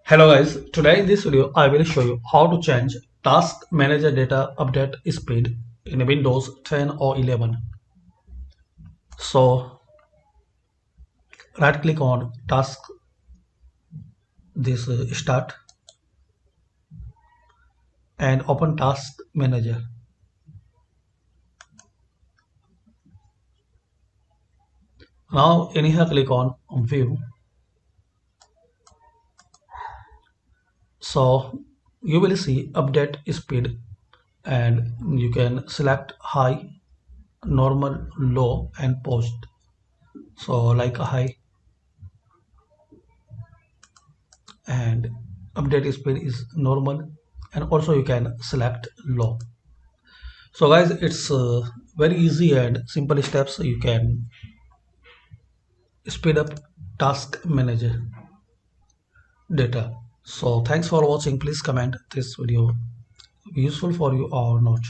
Hello guys, today in this video I will show you how to change Task Manager data update speed in Windows 10 or 11. So right click on task this start and open Task Manager. Now in here click on view. So you will see update speed and you can select high, normal, low and post. So like a high and update speed is normal, and also you can select low. So guys, it's very easy and simple steps you can speed up Task Manager data. So thanks for watching. Please comment this video useful for you or not.